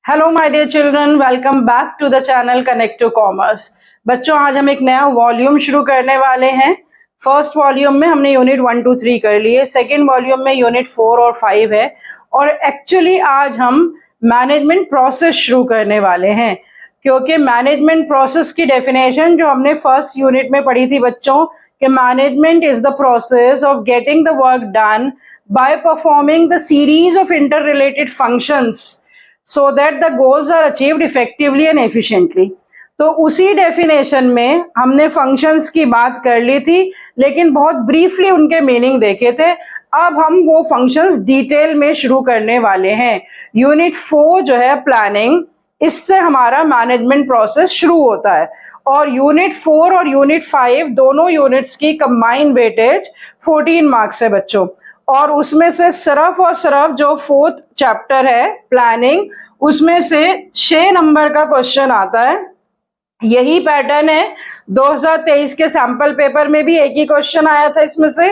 Hello my dear children, welcome back to the channel Connect to Commerce. बच्चों, आज हम एक नया वॉल्यूम शुरू करने वाले हैं। फर्स्ट वॉल्यूम में हमने यूनिट 1, 2, 3 कर लिए। सेकेंड वॉल्यूम में यूनिट 4 और 5 है। और एक्चुअली आज हम मैनेजमेंट प्रोसेस शुरू करने वाले हैं, क्योंकि मैनेजमेंट प्रोसेस की डेफिनेशन जो हमने फर्स्ट यूनिट में पढ़ी थी बच्चों, कि management is the process of getting the work done by performing the series of inter related functions so that the goals are achieved effectively and efficiently। तो उसी डेफिनेशन में हमने फंक्शंस की बात कर ली थी, लेकिन बहुत ब्रीफली उनके मीनिंग देखे थे। अब हम वो फंक्शंस डिटेल में शुरू करने वाले हैं। यूनिट 4 जो है प्लानिंग, इससे हमारा मैनेजमेंट प्रोसेस शुरू होता है। और यूनिट 4 और यूनिट 5 दोनों यूनिट्स की कंबाइंड वेटेज 14 मार्क्स है बच्चों। और उसमें से सिर्फ और सिर्फ जो 4th चैप्टर है प्लानिंग, उसमें से 6 नंबर का क्वेश्चन आता है। यही पैटर्न है 2023 के सैंपल पेपर में भी एक ही क्वेश्चन आया था इसमें से,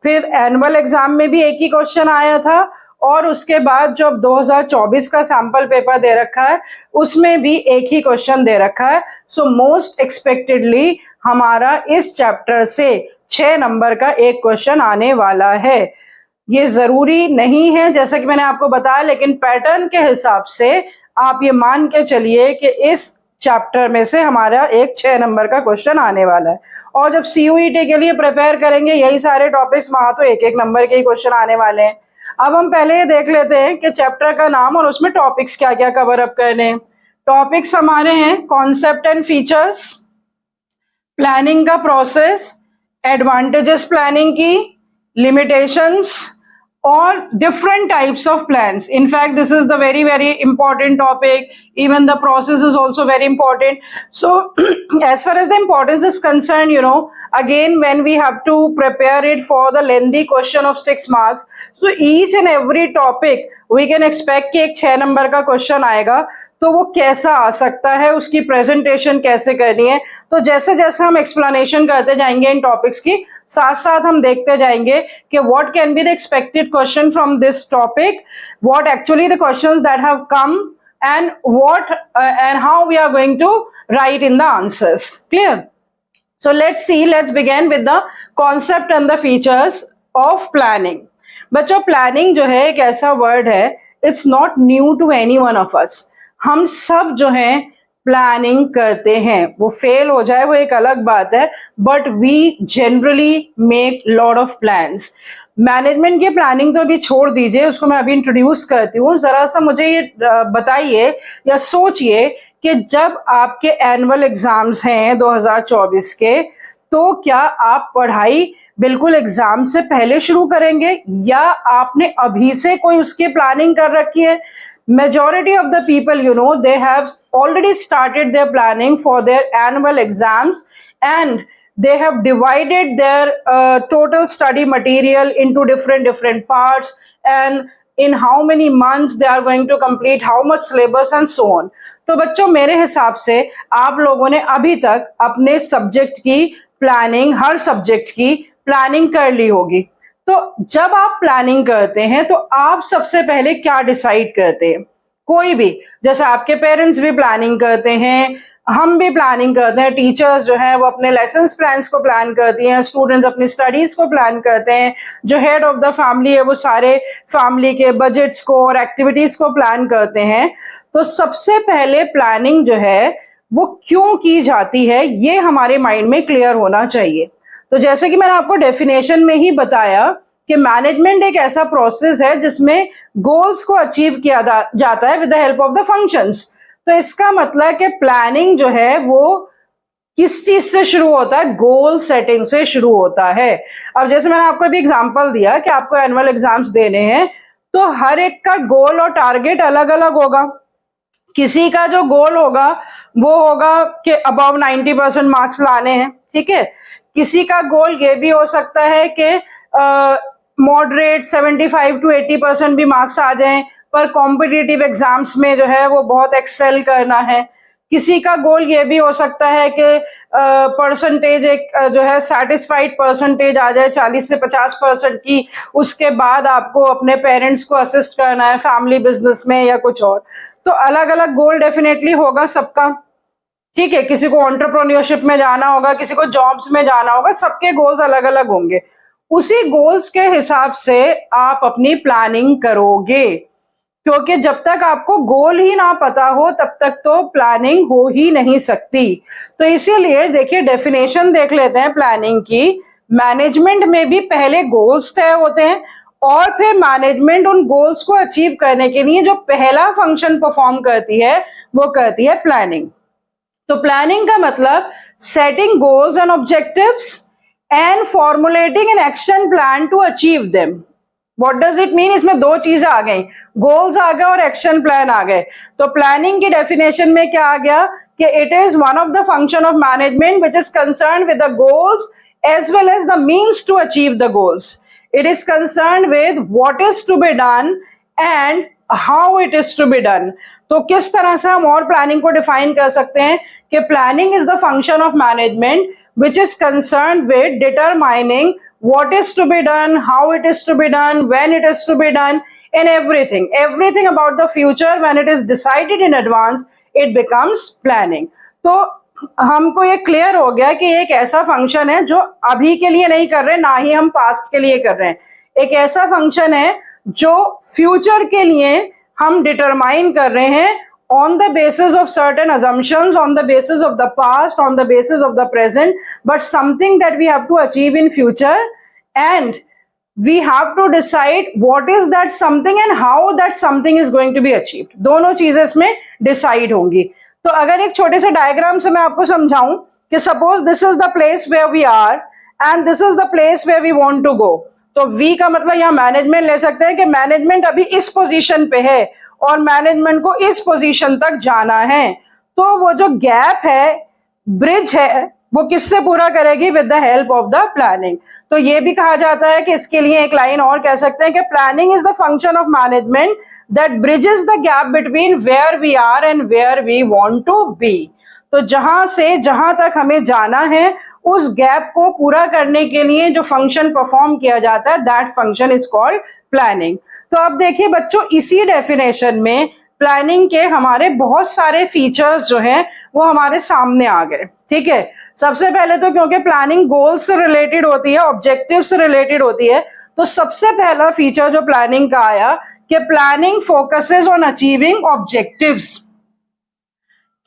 फिर एनुअल एग्जाम में भी एक ही क्वेश्चन आया था, और उसके बाद जो 2024 का सैंपल पेपर दे रखा है उसमें भी एक ही क्वेश्चन दे रखा है। सो मोस्ट एक्सपेक्टेडली हमारा इस चैप्टर से 6 नंबर का एक क्वेश्चन आने वाला है। ये जरूरी नहीं है जैसा कि मैंने आपको बताया, लेकिन पैटर्न के हिसाब से आप ये मान के चलिए कि इस चैप्टर में से हमारा एक 6 नंबर का क्वेश्चन आने वाला है। और जब CUET के लिए प्रिपेयर करेंगे यही सारे टॉपिक्स, वहां तो एक एक नंबर के ही क्वेश्चन आने वाले हैं। अब हम पहले ये देख लेते हैं कि चैप्टर का नाम और उसमें टॉपिक्स क्या क्या कवर अप करने हैं। टॉपिक्स हमारे हैं कॉन्सेप्ट एंड फीचर्स, प्लानिंग का प्रोसेस, एडवांटेजेस प्लानिंग की, limitations, or different types of plans. In fact, this is the very important topic. Even the process is also very important. So as far as the importance is concerned, again, when we have to prepare it for the lengthy question of 6 marks, so each and every topic we can expect कि एक 6 number का question आएगा। तो वो कैसा आ सकता है, उसकी प्रेजेंटेशन कैसे करनी है, तो जैसे जैसे हम एक्सप्लेनेशन करते जाएंगे इन टॉपिक्स की, साथ साथ हम देखते जाएंगे कि what can be the expected question from this topic, what actually the questions that have come, and what and how we are going to write in the answers. Clear? So let's begin with the concept and the features of planning. बच्चों, planning जो है एक ऐसा word है, it's not new to anyone of us. हम सब जो है प्लानिंग करते हैं, वो फेल हो जाए वो एक अलग बात है, but we generally make lot of plans. Management की प्लानिंग तो अभी छोड़ दीजिए, उसको मैं अभी इंट्रोड्यूस करती हूँ। जरा सा मुझे ये बताइए या सोचिए कि जब आपके एनुअल एग्जाम्स हैं 2024 के, तो क्या आप पढ़ाई बिल्कुल एग्जाम से पहले शुरू करेंगे या आपने अभी से कोई उसकी प्लानिंग कर रखी है? Majority of the people, they have already started their planning for their annual exams, and they have divided their total study material into different parts, and in how many months they are going to complete how much syllabus and so on। तो बच्चों, मेरे हिसाब से आप लोगों ने अभी तक अपने सब्जेक्ट की प्लानिंग, हर सब्जेक्ट की प्लानिंग कर ली होगी। तो जब आप प्लानिंग करते हैं तो आप सबसे पहले क्या डिसाइड करते हैं? कोई भी, जैसे आपके पेरेंट्स भी प्लानिंग करते हैं, हम भी प्लानिंग करते हैं, टीचर्स जो हैं वो अपने लेसन्स प्लान्स को प्लान करती हैं, स्टूडेंट्स अपनी स्टडीज को प्लान करते हैं, जो हेड ऑफ द फैमिली है वो सारे फैमिली के बजट्स को और एक्टिविटीज को प्लान करते हैं। तो सबसे पहले प्लानिंग जो है वो क्यों की जाती है, ये हमारे माइंड में क्लियर होना चाहिए। तो जैसे कि मैंने आपको डेफिनेशन में ही बताया कि मैनेजमेंट एक ऐसा प्रोसेस है जिसमें गोल्स को अचीव किया जाता है with the help of the functions. तो इसका मतलब कि प्लानिंग जो है वो किस चीज से शुरू होता है? गोल सेटिंग से शुरू होता है। अब जैसे मैंने आपको अभी एग्जांपल दिया कि आपको एनुअल एग्जाम्स देने हैं, तो हर एक का गोल और टारगेट अलग अलग होगा। किसी का जो गोल होगा वो होगा कि अबव 90% मार्क्स लाने हैं, ठीक है। किसी का गोल ये भी हो सकता है कि मॉडरेट 75 to 80% भी मार्क्स आ जाएं, पर कॉम्पिटिटिव एग्जाम्स में जो है वो बहुत एक्सेल करना है। किसी का गोल ये भी हो सकता है कि परसेंटेज एक जो है सेटिस्फाइड परसेंटेज आ जाए 40 से 50% की, उसके बाद आपको अपने पेरेंट्स को असिस्ट करना है फैमिली बिजनेस में या कुछ और। तो अलग अलग गोल डेफिनेटली होगा सबका, ठीक है। किसी को एंटरप्रेन्योरशिप में जाना होगा, किसी को जॉब्स में जाना होगा, सबके गोल्स अलग अलग होंगे। उसी गोल्स के हिसाब से आप अपनी प्लानिंग करोगे, क्योंकि जब तक आपको गोल ही ना पता हो तब तक तो प्लानिंग हो ही नहीं सकती। तो इसीलिए देखिए डेफिनेशन देख लेते हैं प्लानिंग की। मैनेजमेंट में भी पहले गोल्स तय होते हैं और फिर मैनेजमेंट उन गोल्स को अचीव करने के लिए जो पहला फंक्शन परफॉर्म करती है वो करती है प्लानिंग। तो प्लानिंग का मतलब setting goals and objectives and formulating an action plan to achieve them. What does it mean? इसमें दो चीजें आ गई, गोल्स आ गए और एक्शन प्लान आ गए। तो प्लानिंग की डेफिनेशन में क्या आ गया कि it is one of the function of management which is concern with the goals as well as the means to achieve the goals. It is concern with what is to be done and how it is to be done. तो किस तरह से हम और planning को define कर सकते हैं कि planning is the function of management which is concerned with determining what is to be done, how it is to be done, when it is to be done, and everything about the future when it is decided in advance, it becomes planning. तो हमको ये clear हो गया कि एक ऐसा function है जो अभी के लिए नहीं कर रहे, ना ही हम पास्ट के लिए कर रहे हैं। एक ऐसा फंक्शन है जो फ्यूचर के लिए हम डिटरमाइन कर रहे हैं on the basis of certain assumptions, on the basis of the past, on the basis of the present, but something that we have to achieve in future, and we have to decide what is that something and how that something is going to be achieved. दोनों चीजें इसमें decide होंगी। तो अगर एक छोटे से diagram से मैं आपको समझाऊं कि suppose this is the place where we are and this is the place where we want to go. तो वी का मतलब यहाँ मैनेजमेंट ले सकते हैं कि मैनेजमेंट अभी इस पोजीशन पे है और मैनेजमेंट को इस पोजीशन तक जाना है। तो वो जो गैप है, ब्रिज है, वो किससे पूरा करेगी? With the help of the planning. तो ये भी कहा जाता है कि इसके लिए एक लाइन और कह सकते हैं कि planning is the function of management that bridges the gap between where we are and where we want to be. तो जहां से जहां तक हमें जाना है उस गैप को पूरा करने के लिए जो फंक्शन परफॉर्म किया जाता है that function is called planning. तो अब देखिए बच्चों, इसी डेफिनेशन में प्लानिंग के हमारे बहुत सारे फीचर्स जो हैं वो हमारे सामने आ गए, ठीक है। सबसे पहले तो क्योंकि प्लानिंग गोल्स से रिलेटेड होती है, ऑब्जेक्टिव से रिलेटेड होती है, तो सबसे पहला फीचर जो प्लानिंग का आया कि planning focuses on achieving objectives.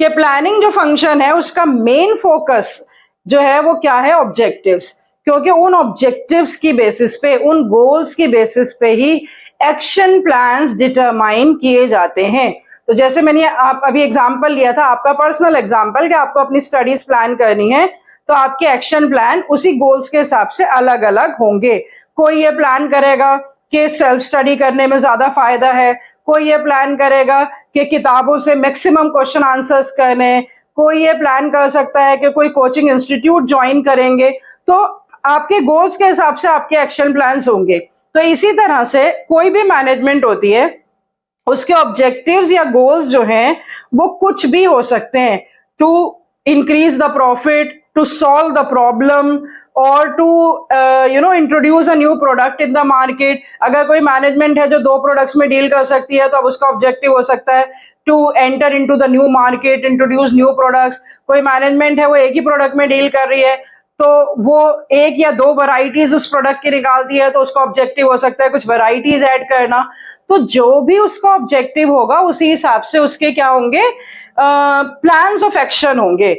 कि प्लानिंग जो फंक्शन है उसका मेन फोकस जो है वो क्या है? ऑब्जेक्टिव्स। क्योंकि उन ऑब्जेक्टिव्स की बेसिस पे, उन गोल्स की बेसिस पे ही एक्शन प्लान्स डिटरमाइन किए जाते हैं। तो जैसे मैंने आप अभी एग्जांपल लिया था, आपका पर्सनल एग्जांपल, कि आपको अपनी स्टडीज प्लान करनी है तो आपके एक्शन प्लान उसी गोल्स के हिसाब से अलग अलग होंगे। कोई ये प्लान करेगा कि सेल्फ स्टडी करने में ज्यादा फायदा है, कोई ये प्लान करेगा कि किताबों से मैक्सिमम क्वेश्चन आंसर्स करने, कोई ये प्लान कर सकता है कि कोई कोचिंग इंस्टीट्यूट ज्वाइन करेंगे। तो आपके गोल्स के हिसाब से आपके एक्शन प्लान्स होंगे। तो इसी तरह से कोई भी मैनेजमेंट होती है, उसके ऑब्जेक्टिव्स या गोल्स जो हैं वो कुछ भी हो सकते हैं। To increase the profit, to solve the problem, और to introduce a new product in the market. अगर कोई मैनेजमेंट है जो 2 प्रोडक्ट्स में डील कर सकती है तो अब उसका ऑब्जेक्टिव हो सकता है to enter into the new market, introduce new products. कोई मैनेजमेंट है वो एक ही प्रोडक्ट में डील कर रही है तो वो 1 या 2 वैरायटीज उस प्रोडक्ट की निकालती है, तो उसका ऑब्जेक्टिव हो सकता है कुछ वैरायटीज ऐड करना। तो जो भी उसका ऑब्जेक्टिव होगा उसी हिसाब से उसके क्या होंगे? प्लान्स ऑफ एक्शन होंगे।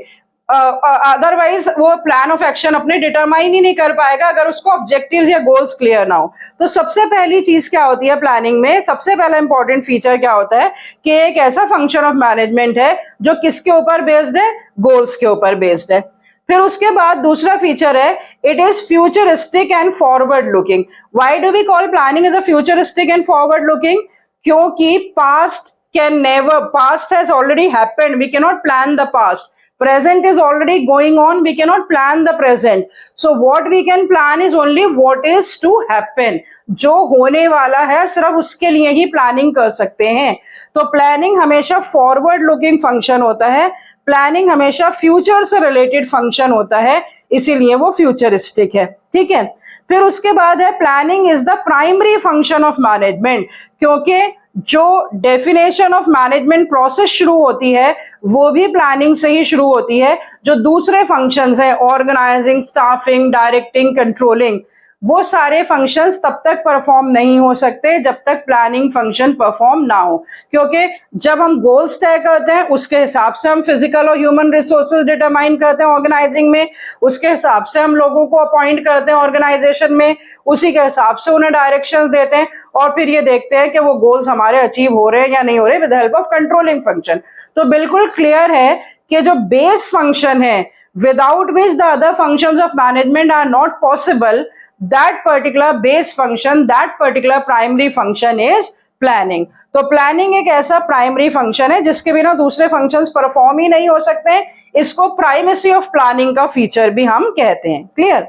अदरवाइज वो प्लान ऑफ एक्शन अपने डिटरमाइन ही नहीं कर पाएगा अगर उसको ऑब्जेक्टिव्स या गोल्स क्लियर ना हो। तो सबसे पहली चीज क्या होती है प्लानिंग में? सबसे पहला इंपॉर्टेंट फीचर क्या होता है कि एक ऐसा फंक्शन ऑफ मैनेजमेंट है जो किसके ऊपर बेस्ड है? गोल्स के ऊपर बेस्ड है। फिर उसके बाद दूसरा फीचर है it is futuristic and forward looking. Why do we call planning as a futuristic and forward looking? क्योंकि past has already happened, we can not plan the past. Present is already going on, we cannot plan the present. So what we can plan is only what is to happen. जो होने वाला है सिर्फ उसके लिए ही planning कर सकते हैं। तो प्लानिंग हमेशा फॉरवर्ड लुकिंग फंक्शन होता है। प्लानिंग हमेशा फ्यूचर से रिलेटेड फंक्शन होता है, इसीलिए वो फ्यूचरिस्टिक है, ठीक है। फिर उसके बाद है planning is the primary function of management, क्योंकि जो डेफिनेशन ऑफ मैनेजमेंट प्रोसेस शुरू होती है वो भी प्लानिंग से ही शुरू होती है। जो दूसरे फंक्शंस हैं, ऑर्गेनाइजिंग, स्टाफिंग, डायरेक्टिंग, कंट्रोलिंग, वो सारे फंक्शंस तब तक परफॉर्म नहीं हो सकते जब तक प्लानिंग फंक्शन परफॉर्म ना हो, क्योंकि जब हम गोल्स तय करते हैं उसके हिसाब से हम फिजिकल और ह्यूमन रिसोर्सेज डिटरमाइन करते हैं ऑर्गेनाइजिंग में, उसके हिसाब से हम लोगों को अपॉइंट करते हैं ऑर्गेनाइजेशन में, उसी के हिसाब से उन्हें डायरेक्शंस देते हैं और फिर ये देखते हैं कि वो गोल्स हमारे अचीव हो रहे हैं या नहीं हो रहे with help of controlling function. तो बिल्कुल क्लियर है कि जो बेस फंक्शन है without which the other functions of management are not possible, that particular base function, that particular primary function is planning। तो प्लानिंग एक ऐसा प्राइमरी फंक्शन है जिसके बिना दूसरे फंक्शंस परफॉर्म ही नहीं हो सकते। इसको प्राइमेसी ऑफ प्लानिंग का फीचर भी हम कहते हैं। क्लियर?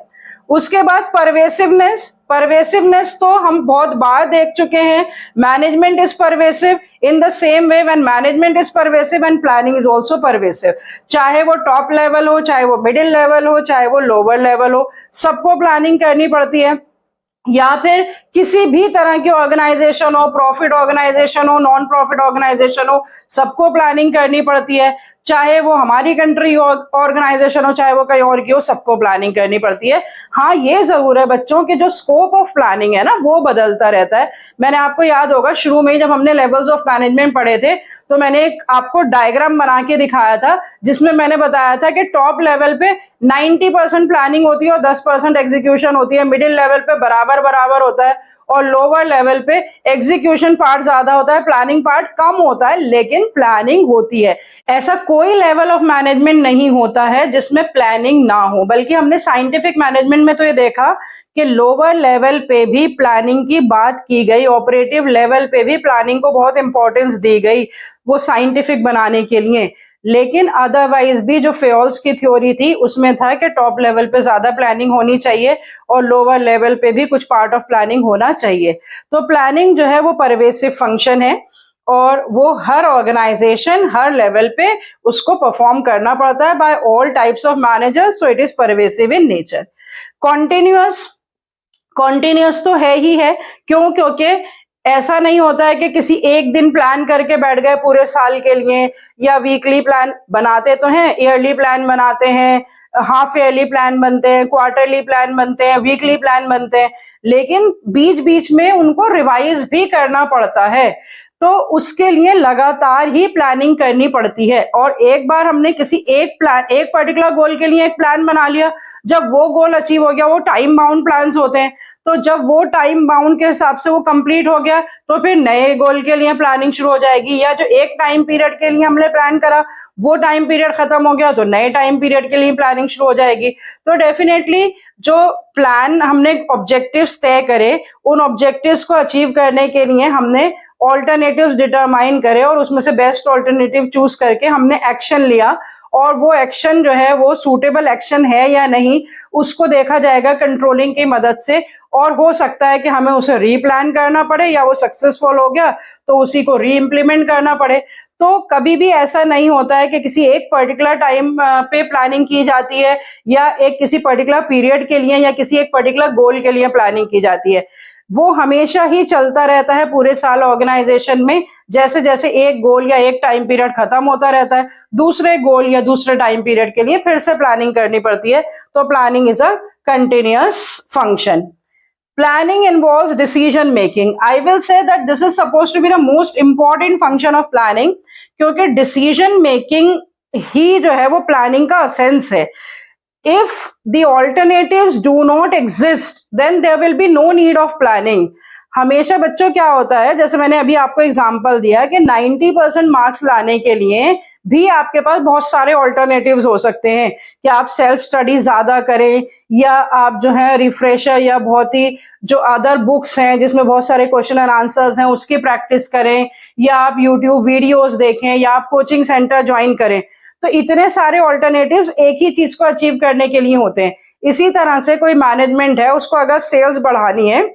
उसके बाद परवेसिवनेस। परवेसिवनेस तो हम बहुत बार देख चुके हैं। Management is pervasive in the same way when management is pervasive and planning is also pervasive. चाहे वो टॉप लेवल हो, चाहे वो मिडिल लेवल हो, चाहे वो लोअर लेवल हो, सबको प्लानिंग करनी पड़ती है। या फिर किसी भी तरह की ऑर्गेनाइजेशन हो, प्रॉफिट ऑर्गेनाइजेशन हो, नॉन प्रॉफिट ऑर्गेनाइजेशन हो, सबको प्लानिंग करनी पड़ती है। चाहे वो हमारी कंट्री ऑर्गेनाइजेशन हो, चाहे वो कहीं और की हो, सबको प्लानिंग करनी पड़ती है। हाँ, ये जरूर है बच्चों कि जो स्कोप ऑफ प्लानिंग है ना वो बदलता रहता है। मैंने आपको याद होगा शुरू में जब हमने लेवल्स ऑफ मैनेजमेंट पढ़े थे तो मैंने एक आपको डायग्राम बना के दिखाया था जिसमें मैंने बताया था कि टॉप लेवल पे 90% प्लानिंग होती है और 10% एग्जीक्यूशन होती है। मिडिल लेवल पे बराबर बराबर होता है और लोअर लेवल पे एग्जीक्यूशन पार्ट ज्यादा होता है, प्लानिंग पार्ट कम होता है, लेकिन प्लानिंग होती है। ऐसा कोई लेवल ऑफ मैनेजमेंट नहीं होता है जिसमें प्लानिंग ना हो, बल्कि हमने साइंटिफिक मैनेजमेंट में तो ये देखा कि लोअर लेवल पे भी प्लानिंग की बात की गई, ऑपरेटिव लेवल पे भी प्लानिंग को बहुत इंपॉर्टेंस दी गई वो साइंटिफिक बनाने के लिए। लेकिन अदरवाइज भी जो फेयोल्स की थ्योरी थी उसमें था कि टॉप लेवल पे ज्यादा प्लानिंग होनी चाहिए और लोअर लेवल पे भी कुछ पार्ट ऑफ प्लानिंग होना चाहिए। तो प्लानिंग जो है वो परवेसिव फंक्शन है और वो हर ऑर्गेनाइजेशन हर लेवल पे उसको परफॉर्म करना पड़ता है by all types of managers, so it is pervasive in nature. Continuous तो है ही है, क्योंकि ऐसा नहीं होता है कि किसी एक दिन प्लान करके बैठ गए पूरे साल के लिए, या वीकली प्लान बनाते तो हैं, ईयरली प्लान बनाते हैं, हाफ ईयरली प्लान बनते हैं, क्वार्टरली प्लान बनते हैं, वीकली प्लान बनते हैं, लेकिन बीच बीच में उनको रिवाइज भी करना पड़ता है। तो उसके लिए लगातार ही प्लानिंग करनी पड़ती है। और एक बार हमने किसी एक पर्टिकुलर गोल के लिए एक प्लान बना लिया, जब वो गोल अचीव हो गया, वो टाइम बाउंड प्लान्स होते हैं, तो जब वो टाइम बाउंड के हिसाब से वो कंप्लीट हो गया तो फिर नए गोल के लिए प्लानिंग शुरू हो जाएगी। या जो एक टाइम पीरियड के लिए हमने प्लान करा वो टाइम पीरियड खत्म हो गया तो नए टाइम पीरियड के लिए प्लानिंग शुरू हो जाएगी। तो डेफिनेटली जो प्लान हमने ऑब्जेक्टिव्स तय करे, उन ऑब्जेक्टिव्स को अचीव करने के लिए हमने ऑल्टरनेटिव्स डिटरमाइन करे और उसमें से बेस्ट ऑल्टरनेटिव चूज करके हमने एक्शन लिया, और वो एक्शन जो है वो सूटेबल एक्शन है या नहीं उसको देखा जाएगा कंट्रोलिंग की मदद से। और हो सकता है कि हमें उसे रीप्लान करना पड़े, या वो सक्सेसफुल हो गया तो उसी को री इम्प्लीमेंट करना पड़े। तो कभी भी ऐसा नहीं होता है कि किसी एक पर्टिकुलर टाइम पे प्लानिंग की जाती है या एक किसी पर्टिकुलर पीरियड के लिए या किसी एक पर्टिकुलर गोल के लिए प्लानिंग की जाती है। वो हमेशा ही चलता रहता है पूरे साल ऑर्गेनाइजेशन में। जैसे जैसे एक गोल या एक टाइम पीरियड खत्म होता रहता है, दूसरे गोल या दूसरे टाइम पीरियड के लिए फिर से प्लानिंग करनी पड़ती है। तो planning is a continuous function. Planning involves decision making. I will say that this is supposed to be the most important function of planning, क्योंकि decision making ही जो है वो planning का essence है। If the alternatives do not exist, then there will be no need of planning. हमेशा बच्चों क्या होता है, जैसे मैंने अभी आपको एग्जांपल दिया कि 90% मार्क्स लाने के लिए भी आपके पास बहुत सारे ऑल्टरनेटिव्स हो सकते हैं कि आप सेल्फ स्टडी ज्यादा करें, या आप जो है रिफ्रेशर या बहुत ही जो अदर बुक्स हैं जिसमें बहुत सारे क्वेश्चन एंड आंसर्स हैं उसकी प्रैक्टिस करें, या आप यूट्यूब वीडियोस देखें, या आप कोचिंग सेंटर ज्वाइन करें। तो इतने सारे ऑल्टरनेटिव्स एक ही चीज को अचीव करने के लिए होते हैं। इसी तरह से कोई मैनेजमेंट है, उसको अगर सेल्स बढ़ानी है,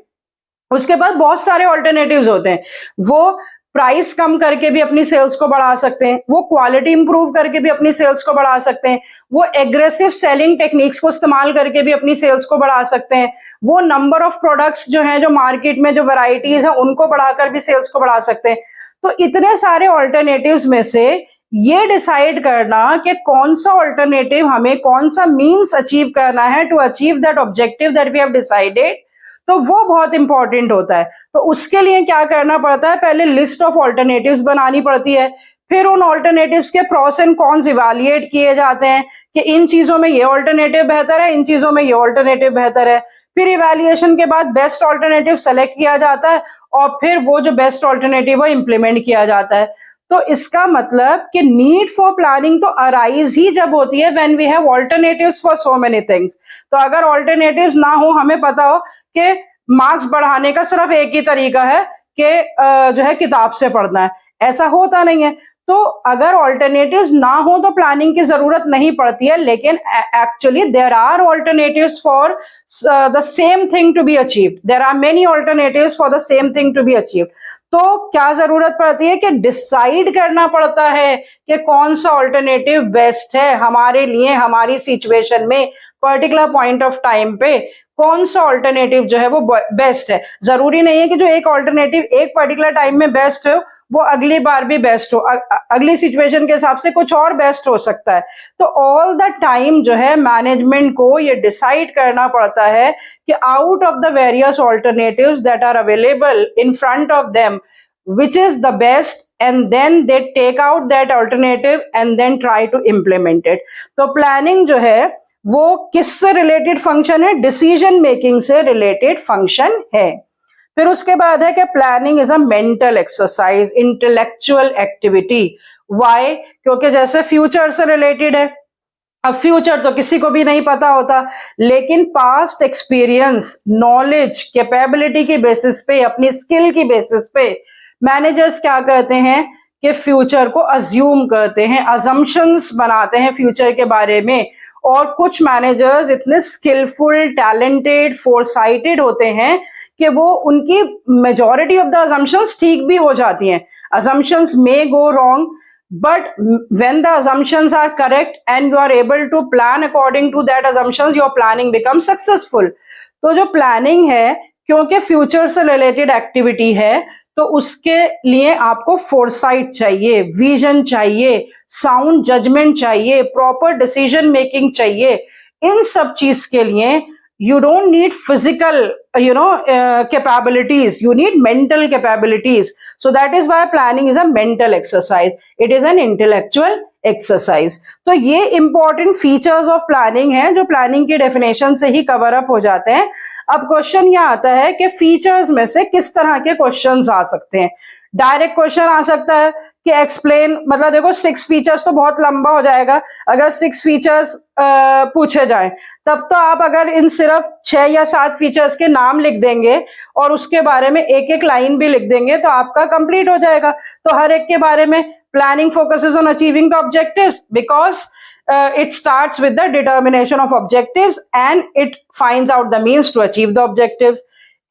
उसके पास बहुत सारे ऑल्टरनेटिव्स होते हैं। वो प्राइस कम करके भी अपनी सेल्स को बढ़ा सकते हैं, वो क्वालिटी इंप्रूव करके भी अपनी सेल्स को बढ़ा सकते हैं, वो एग्रेसिव सेलिंग टेक्निक्स को इस्तेमाल करके भी अपनी सेल्स को बढ़ा सकते हैं, वो नंबर ऑफ प्रोडक्ट्स जो हैं जो मार्केट में जो वैरायटीज हैं उनको बढ़ाकर भी सेल्स को बढ़ा सकते हैं। तो इतने सारे ऑल्टरनेटिव्स में से ये डिसाइड करना कि कौन सा ऑल्टरनेटिव हमें कौन सा मीन्स अचीव करना है to achieve that objective that we have decided, तो वो बहुत इंपॉर्टेंट होता है। तो उसके लिए क्या करना पड़ता है, पहले लिस्ट ऑफ ऑल्टरनेटिव्स बनानी पड़ती है, फिर उन ऑल्टरनेटिव्स के प्रॉस एंड कॉन्स इवैल्यूएट किए जाते हैं कि इन चीजों में ये ऑल्टरनेटिव बेहतर है, इन चीजों में ये ऑल्टरनेटिव बेहतर है। फिर इवैल्यूएशन के बाद बेस्ट ऑल्टरनेटिव सेलेक्ट किया जाता है और फिर वो जो बेस्ट ऑल्टरनेटिव है इंप्लीमेंट किया जाता है। तो इसका मतलब कि नीड फॉर प्लानिंग तो अराइज ही जब होती है when we have alternatives for so many things. तो अगर ऑल्टरनेटिव्स ना हो, हमें पता हो कि मार्क्स बढ़ाने का सिर्फ एक ही तरीका है कि जो है किताब से पढ़ना है, ऐसा होता नहीं है। तो अगर ऑल्टरनेटिव्स ना हो तो प्लानिंग की जरूरत नहीं पड़ती है, लेकिन actually there are alternatives for the same thing to be achieved, there are many alternatives for the same thing to be achieved. तो क्या जरूरत पड़ती है कि डिसाइड करना पड़ता है कि कौन सा ऑल्टरनेटिव बेस्ट है हमारे लिए, हमारी सिचुएशन में, पर्टिकुलर पॉइंट ऑफ टाइम पे कौन सा ऑल्टरनेटिव जो है वो बेस्ट है। जरूरी नहीं है कि जो एक ऑल्टरनेटिव एक पर्टिकुलर टाइम में बेस्ट हो वो अगली बार भी बेस्ट हो, अगली सिचुएशन के हिसाब से कुछ और बेस्ट हो सकता है। तो ऑल द टाइम जो है मैनेजमेंट को ये डिसाइड करना पड़ता है कि out of the various alternatives that are available in front of them which is the best, and then they take out that alternative and then try to implement it. तो planning जो है वो किससे related function है, decision making से related function है। फिर उसके बाद है कि planning is a mental exercise, intellectual activity. Why? क्योंकि जैसे फ्यूचर से रिलेटेड है, अब फ्यूचर तो किसी को भी नहीं पता होता, लेकिन पास्ट एक्सपीरियंस, नॉलेज, कैपेबिलिटी की बेसिस पे, अपनी स्किल की बेसिस पे मैनेजर्स क्या कहते हैं कि फ्यूचर को अज्यूम करते हैं, अजम्पशंस बनाते हैं फ्यूचर के बारे में। और कुछ मैनेजर्स इतने स्किलफुल, टैलेंटेड, फोरसाइटेड होते हैं कि वो उनकी मेजॉरिटी ऑफ द अजम्पशंस ठीक भी हो जाती हैं। Assumptions may go wrong, but when the assumptions are correct and you are able to plan according to that assumptions, your planning becomes successful. तो जो प्लानिंग है, क्योंकि फ्यूचर से रिलेटेड एक्टिविटी है, तो उसके लिए आपको फोरसाइट चाहिए, विजन चाहिए, साउंड जजमेंट चाहिए, प्रॉपर डिसीजन मेकिंग चाहिए। इन सब चीज के लिए you don't need physical capabilities, you need mental capabilities. So that is why planning is a mental exercise, it is an intellectual exercise. तो ये important features of planning है जो planning की definition से ही cover up हो जाते हैं। अब क्वेश्चन ये आता है कि फीचर्स में से किस तरह के क्वेश्चंस आ सकते हैं। डायरेक्ट क्वेश्चन आ सकता है कि एक्सप्लेन, मतलब देखो 6 फीचर्स तो बहुत लंबा हो जाएगा, अगर 6 फीचर्स पूछे जाएं तब तो आप अगर इन सिर्फ 6 या 7 फीचर्स के नाम लिख देंगे और उसके बारे में एक एक लाइन भी लिख देंगे तो आपका कंप्लीट हो जाएगा। तो हर एक के बारे में planning focuses on achieving the objectives because it starts with the determination of objectives and it finds out the means to achieve the objectives.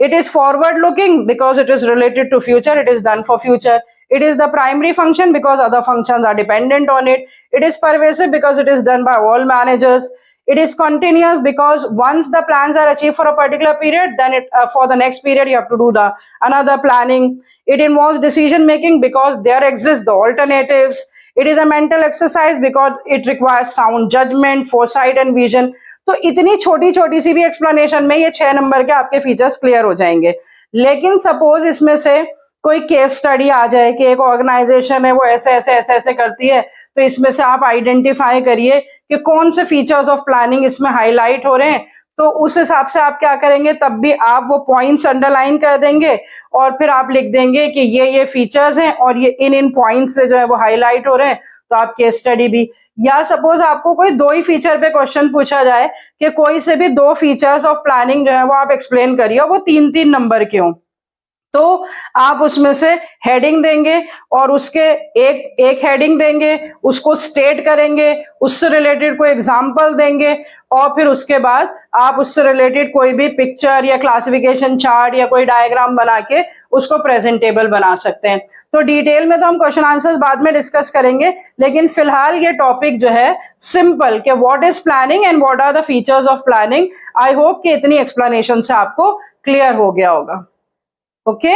It is forward looking because it is related to future, it is done for future. It is the primary function because other functions are dependent on it. It is pervasive because it is done by all managers. It is continuous because once the plans are achieved for a particular period, then for the next period you have to do the another planning. It involves decision making because there exist the alternatives. It is a mental exercise because it requires sound judgment, foresight and vision. तो इतनी छोटी छोटी सी भी explanation में ये 6 number के आपके features clear हो जाएंगे। लेकिन सपोज इसमें से कोई केस स्टडी आ जाए कि एक ऑर्गेनाइजेशन है वो ऐसे ऐसे ऐसे ऐसे करती है, तो इसमें से आप आइडेंटिफाई करिए कि कौन से फीचर्स ऑफ प्लानिंग इसमें हाईलाइट हो रहे हैं। तो उस हिसाब से आप क्या करेंगे, तब भी आप वो पॉइंट्स अंडरलाइन कर देंगे और फिर आप लिख देंगे कि ये फीचर्स हैं और ये इन पॉइंट्स से जो है वो हाईलाइट हो रहे हैं। तो आप केस स्टडी भी, या सपोज आपको कोई 2 ही फीचर पे क्वेश्चन पूछा जाए कि कोई से भी 2 फीचर्स ऑफ प्लानिंग जो है वो आप एक्सप्लेन करिए और वो 3-3 नंबर के हों, तो आप उसमें से हेडिंग देंगे और उसके एक हेडिंग देंगे, उसको स्टेट करेंगे, उससे रिलेटेड कोई एग्जाम्पल देंगे और फिर उसके बाद आप उससे रिलेटेड कोई भी पिक्चर या क्लासिफिकेशन चार्ट या कोई डायग्राम बना के उसको प्रेजेंटेबल बना सकते हैं। तो डिटेल में तो हम क्वेश्चन आंसर्स बाद में डिस्कस करेंगे, लेकिन फिलहाल ये टॉपिक जो है सिंपल कि what is planning and what are the features of planning, I hope कि इतनी एक्सप्लेनेशन से आपको क्लियर हो गया होगा। ओके